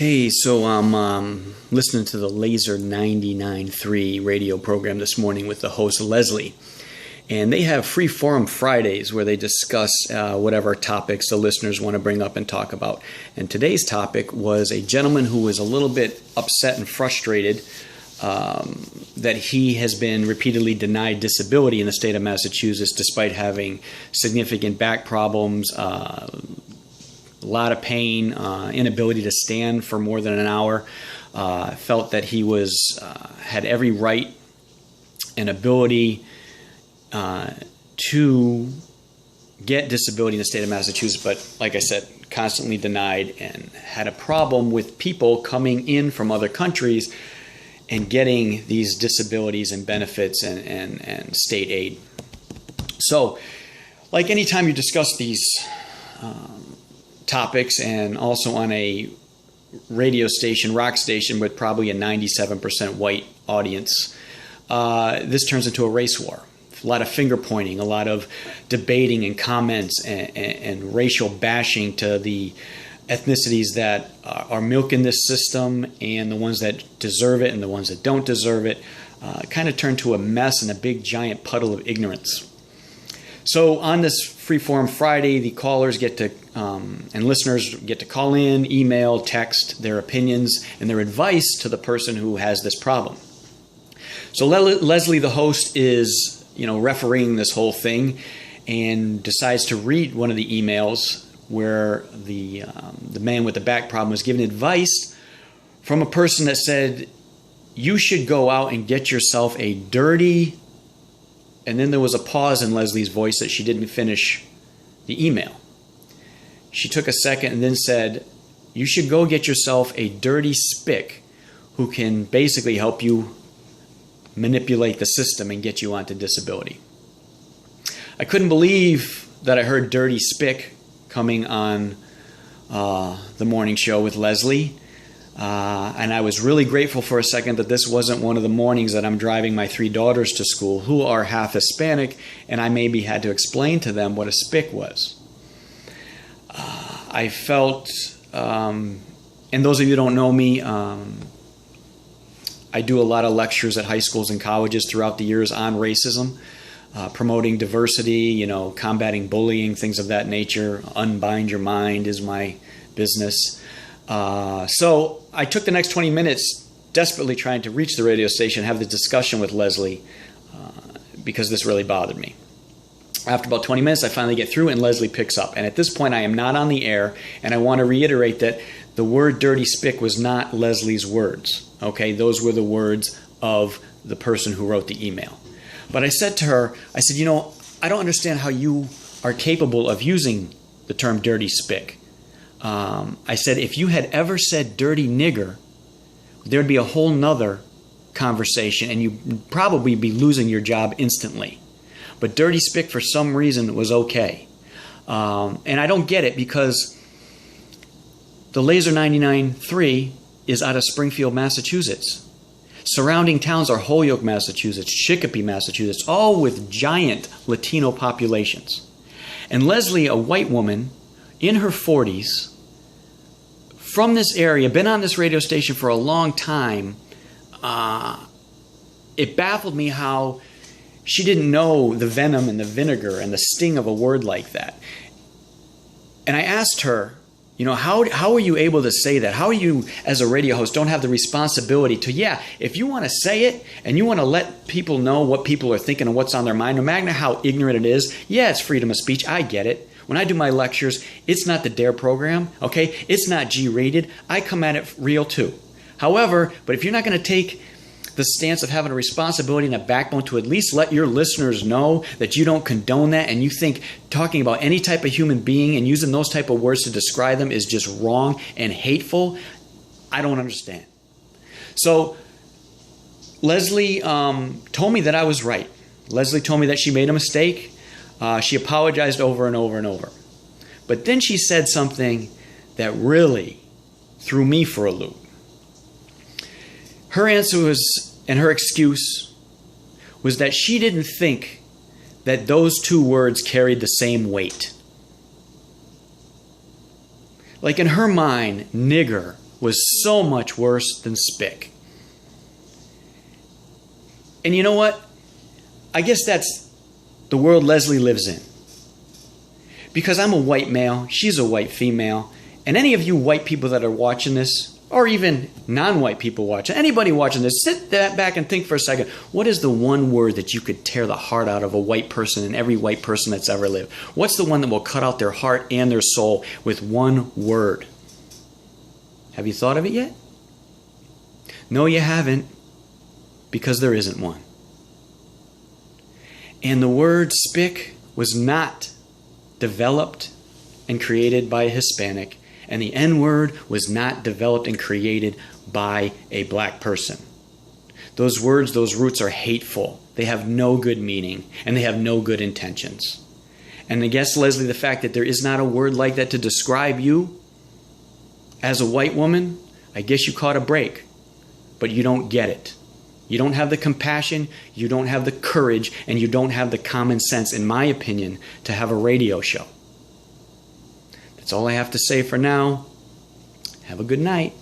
Hey, so I'm listening to the Lazer 99.3 radio program this morning with the host Leslie. And they have free forum Fridays where they discuss whatever topics the listeners want to bring up and talk about. And today's topic was a gentleman who was a little bit upset and frustrated that he has been repeatedly denied disability in the state of Massachusetts despite having significant back problems, a lot of pain, inability to stand for more than an hour. Felt that he had every right and ability to get disability in the state of Massachusetts, but like I said, constantly denied, and had a problem with people coming in from other countries and getting these disabilities and benefits and state aid. So, like anytime you discuss these topics, and also on a radio station, rock station, with probably a 97% white audience, this turns into a race war. A lot of finger pointing, a lot of debating and comments and racial bashing to the ethnicities that are milking this system and the ones that deserve it and the ones that don't deserve it. Kind of turned to a mess and a big giant puddle of ignorance. So on this Freeform Friday, the callers get to, and listeners get to call in, email, text their opinions and their advice to the person who has this problem. So Leslie, the host, is refereeing this whole thing and decides to read one of the emails where the man with the back problem was given advice from a person that said, you should go out and get yourself a dirty... And then there was a pause in Leslie's voice that she didn't finish the email. She took a second and then said, you should go get yourself a dirty Spic who can basically help you manipulate the system and get you onto disability. I couldn't believe that I heard dirty Spic coming on the morning show with Leslie. And I was really grateful for a second that this wasn't one of the mornings that I'm driving my 3 daughters to school who are half Hispanic, and I maybe had to explain to them what a Spic was. I felt, and those of you who don't know me, I do a lot of lectures at high schools and colleges throughout the years on racism, promoting diversity, combating bullying, things of that nature. Unbind your mind is my business. So I took the next 20 minutes desperately trying to reach the radio station, have the discussion with Leslie, because this really bothered me. After about 20 minutes, I finally get through, and Leslie picks up. And at this point, I am not on the air, and I want to reiterate that the word dirty Spic was not Leslie's words. Okay, those were the words of the person who wrote the email. But I said to her, I said, I don't understand how you are capable of using the term dirty Spic. I said, if you had ever said dirty nigger, there'd be a whole nother conversation and you'd probably be losing your job instantly. But dirty Spic, for some reason, was okay. And I don't get it, because the Lazer 99.3 is out of Springfield, Massachusetts. Surrounding towns are Holyoke, Massachusetts, Chicopee, Massachusetts, all with giant Latino populations. And Leslie, a white woman in her 40s, from this area, been on this radio station for a long time, it baffled me how she didn't know the venom and the vinegar and the sting of a word like that. And I asked her, how are you able to say that? How are you, as a radio host, don't have the responsibility to, if you want to say it and you want to let people know what people are thinking and what's on their mind, no matter how ignorant it is, it's freedom of speech, I get it. When I do my lectures, it's not the DARE program, okay? It's not G-rated. I come at it real too. However, but if you're not going to take the stance of having a responsibility and a backbone to at least let your listeners know that you don't condone that, and you think talking about any type of human being and using those type of words to describe them is just wrong and hateful, I don't understand. So Leslie told me that I was right. Leslie told me that she made a mistake. She apologized over and over and over. But then she said something that really threw me for a loop. Her answer was, and her excuse was, that she didn't think that those 2 words carried the same weight. Like in her mind, nigger was so much worse than Spic. And you know what? I guess that's the world Leslie lives in. Because I'm a white male, she's a white female, and any of you white people that are watching this, or even non-white people watching, anybody watching this, sit back and think for a second, what is the one word that you could tear the heart out of a white person and every white person that's ever lived? What's the one that will cut out their heart and their soul with one word? Have you thought of it yet? No, you haven't, because there isn't one. And the word Spic was not developed and created by a Hispanic, and the N-word was not developed and created by a black person. Those words, those roots are hateful. They have no good meaning, and they have no good intentions. And I guess, Leslie, the fact that there is not a word like that to describe you as a white woman, I guess you caught a break, but you don't get it. You don't have the compassion, you don't have the courage, and you don't have the common sense, in my opinion, to have a radio show. That's all I have to say for now. Have a good night.